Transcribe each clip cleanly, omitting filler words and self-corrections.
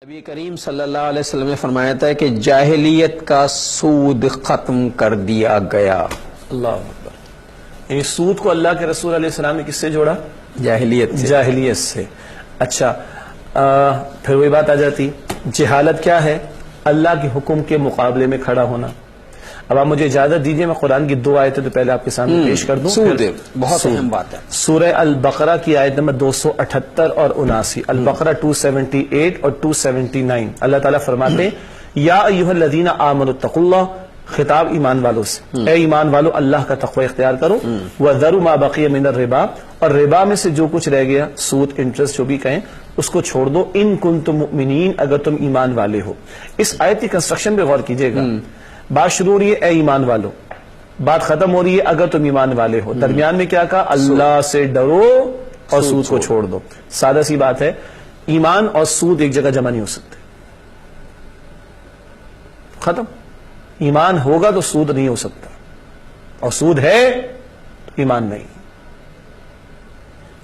نبی کریم صلی اللہ علیہ وسلم نے فرمایا تھا کہ جاہلیت کا سود ختم کر دیا گیا. اللہ اکبر. یعنی سود کو اللہ کے رسول علیہ السلام نے کس سے جوڑا؟ جاہلیت سے. اچھا پھر وہی بات آ جاتی، جہالت کیا ہے؟ اللہ کے حکم کے مقابلے میں کھڑا ہونا. اب آپ مجھے اجازت دیجئے میں قرآن کی 2 آیتیں تو پہلے آپ کے سامنے پیش کر دوں. بہت اہم بات ہے. سورہ البقرہ کی آیت نمبر 278 اور 79. البقرہ 278 اور 279. اللہ تعالیٰ فرماتے ہیں یا ایھا الذین آمنوا اتقوا اللہ، خطاب ایمان والوں سے، اے ایمان والو اللہ کا تقوی اختیار کرو. وذروا ما بقی من الربا، اور ربا میں سے جو کچھ رہ گیا، سود انٹرسٹ جو بھی کہیں، اس کو چھوڑ دو. ان کنتم مؤمنین، اگر تم ایمان والے ہو. اس آیت کی کنسٹرکشن پہ غور کیجئے گا. بات شروع ہو رہی ہے اے ایمان والو، بات ختم ہو رہی ہے اگر تم ایمان والے ہو. درمیان میں کیا کہا؟ اللہ سے ڈرو اور سود کو چھوڑ دو. سادہ سی بات ہے، ایمان اور سود ایک جگہ جمع نہیں ہو سکتے. ختم. ایمان ہوگا تو سود نہیں ہو سکتا، اور سود ہے تو ایمان نہیں.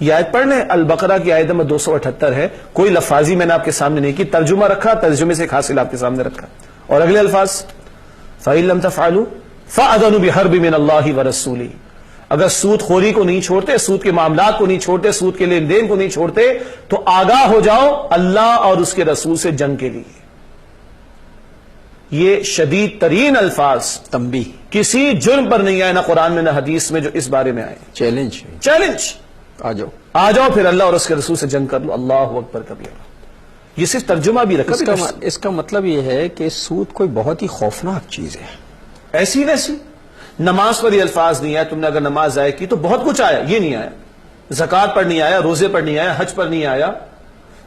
یہ آیت پڑھ لیں، البقرہ کی آیت نمبر 278 ہے. کوئی لفاظی میں نے آپ کے سامنے نہیں کی، ترجمہ رکھا، ترجمے سے ایک حاصل آپ کے سامنے رکھا. اور اگلے الفاظ فَإِن لَمْ تَفْعَلُوا فَأَذَنُوا بِحَرْبٍ مِّنَ اللَّهِ وَرَسُولِهِ. اگر سود خوری کو نہیں چھوڑتے، سود کے معاملات کو نہیں چھوڑتے، سود کے لین دین کو نہیں چھوڑتے، تو آگاہ ہو جاؤ اللہ اور اس کے رسول سے جنگ کے لیے. یہ شدید ترین الفاظ تنبیہ، کسی جرم پر نہیں آئے، نہ قرآن میں نہ حدیث میں جو اس بارے میں آئے. چیلنج آ جاؤ پھر اللہ اور اس کے رسول سے جنگ کر لو. اللہ اکبر کبیرہ. یہ صرف ترجمہ بھی رکھا. اس کا مطلب یہ ہے کہ سود کوئی بہت ہی خوفناک چیز ہے. ایسی ویسی نماز پر یہ الفاظ نہیں آیا، تم نے اگر نماز ضائع کی تو بہت کچھ آیا، یہ نہیں آیا. زکوٰۃ پر نہیں آیا، روزے پر نہیں آیا، حج پر نہیں آیا،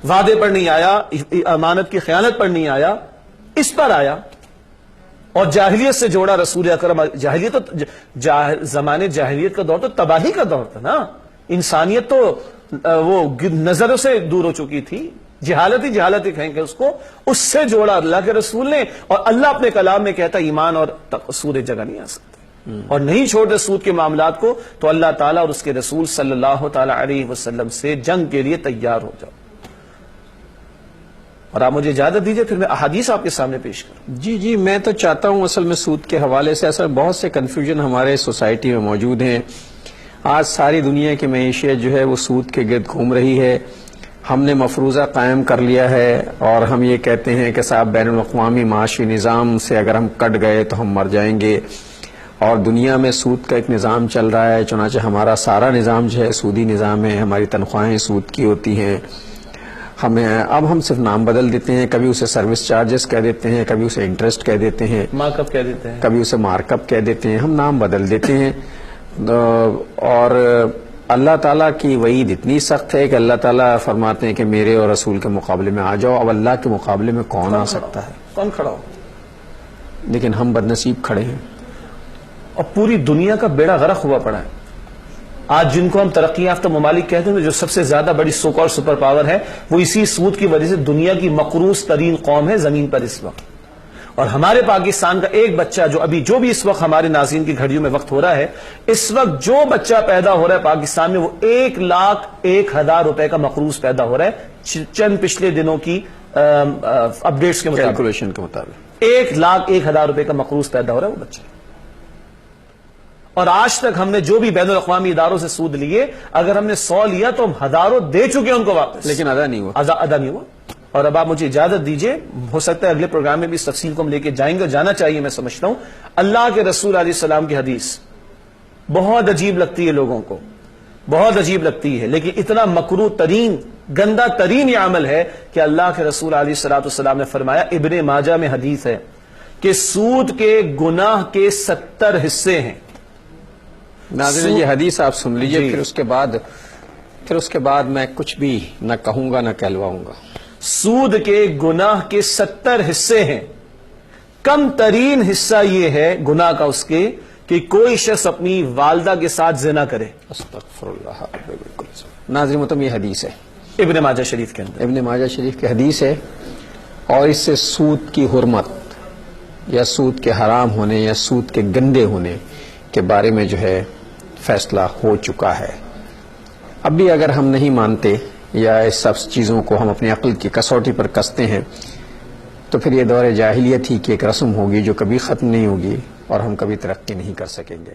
وعدے پر نہیں آیا، امانت کی خیانت پر نہیں آیا، اس پر آیا. اور جاہلیت سے جوڑا رسول اکرم. جاہلیت تو زمانے جاہلیت کا دور تو تباہی کا دور تھا نا. انسانیت تو وہ نظروں سے دور ہو چکی تھی. جہالت ہی کہیں گے اس کو. اس سے جوڑا اللہ کے رسول نے. اور اللہ اپنے کلام میں کہتا ایمان اور سود ایک جگہ نہیں آ سکتے، اور نہیں چھوڑتے سود کے معاملات کو. تو اللہ تعالیٰ اور اس کے رسول صلی اللہ تعالیٰ علیہ وسلم سے جنگ کے لیے تیار ہو جاؤ. اور آپ مجھے اجازت دیجئے پھر میں احادیث آپ کے سامنے پیش کروں. جی میں تو چاہتا ہوں اصل میں سود کے حوالے سے اصل بہت سے کنفیوژن ہمارے سوسائٹی میں موجود ہیں. آج ساری دنیا کی معیشت جو ہے وہ سود کے گرد گھوم رہی ہے. ہم نے مفروضہ قائم کر لیا ہے اور ہم یہ کہتے ہیں کہ صاحب بین الاقوامی معاشی نظام سے اگر ہم کٹ گئے تو ہم مر جائیں گے. اور دنیا میں سود کا ایک نظام چل رہا ہے، چنانچہ ہمارا سارا نظام جو ہے سودی نظام ہے. ہماری تنخواہیں سود کی ہوتی ہیں. اب ہم صرف نام بدل دیتے ہیں، کبھی اسے سروس چارجز کہہ دیتے ہیں، کبھی اسے انٹرسٹ کہہ دیتے ہیں، مارک اپ کہہ دیتے ہیں، کبھی اسے مارک اپ کہہ دیتے ہیں. ہم نام بدل دیتے ہیں. اور اللہ تعالیٰ کی وعید اتنی سخت ہے کہ اللہ تعالیٰ فرماتے ہیں کہ میرے اور رسول کے مقابلے میں آ جاؤ. اب اللہ کے مقابلے میں کون آ سکتا ہے؟ کون کھڑا ہو؟ لیکن ہم بدنصیب کھڑے ہیں اور پوری دنیا کا بیڑا غرق ہوا پڑا ہے. آج جن کو ہم ترقی یافتہ ممالک کہتے ہیں، جو سب سے زیادہ بڑی سو کالڈ سپر پاور ہے، وہ اسی سود کی وجہ سے دنیا کی مقروض ترین قوم ہے زمین پر اس وقت. اور ہمارے پاکستان کا ایک بچہ جو بھی اس وقت ہمارے ناظرین کی گھڑیوں میں وقت ہو رہا ہے، اس وقت جو بچہ پیدا ہو رہا ہے پاکستان میں، وہ 1,01,000 روپے کا مقروض پیدا ہو رہا ہے. چند پچھلے دنوں کی اپڈیٹس کے مطابق، کیلکولیشن کے مطابق 1,01,000 روپے کا مقروض پیدا ہو رہا ہے وہ بچہ. اور آج تک ہم نے جو بھی بین الاقوامی اداروں سے سود لیے، اگر ہم نے 100 لیا تو ہم ہزاروں دے چکے ان کو واپس، لیکن ادا نہیں ہوا. اور اب آپ مجھے اجازت دیجئے، ہو سکتا ہے اگلے پروگرام میں بھی اس تفصیل کو ہم لے کے جائیں گے، اور جانا چاہیے میں سمجھتا ہوں. اللہ کے رسول علیہ السلام کی حدیث بہت عجیب لگتی ہے لوگوں کو، بہت عجیب لگتی ہے، لیکن اتنا مکروہ ترین، گندہ ترین یہ عمل ہے کہ اللہ کے رسول علیہ السلام نے فرمایا، ابن ماجہ میں حدیث ہے کہ سود کے گناہ کے 70 حصے ہیں. ناظرین یہ حدیث آپ سن لیجئے، پھر اس کے بعد میں کچھ بھی نہ کہوں گا نہ کہلواؤں گا. سود کے گناہ کے 70 حصے ہیں. کم ترین حصہ یہ ہے گناہ کا اس کے کہ کوئی شخص اپنی والدہ کے ساتھ زنا کرے. استغفر اللہ. بالکل ناظرین محترم یہ حدیث ہے ابن ماجہ شریف کے اندر، ابن ماجہ شریف کی حدیث ہے. اور اس سے سود کی حرمت یا سود کے حرام ہونے یا سود کے گندے ہونے کے بارے میں جو ہے فیصلہ ہو چکا ہے. اب بھی اگر ہم نہیں مانتے یا اس سب چیزوں کو ہم اپنی عقل کی کسوٹی پر کستے ہیں تو پھر یہ دور جاہلیت ہی کی ایک رسم ہوگی جو کبھی ختم نہیں ہوگی اور ہم کبھی ترقی نہیں کر سکیں گے.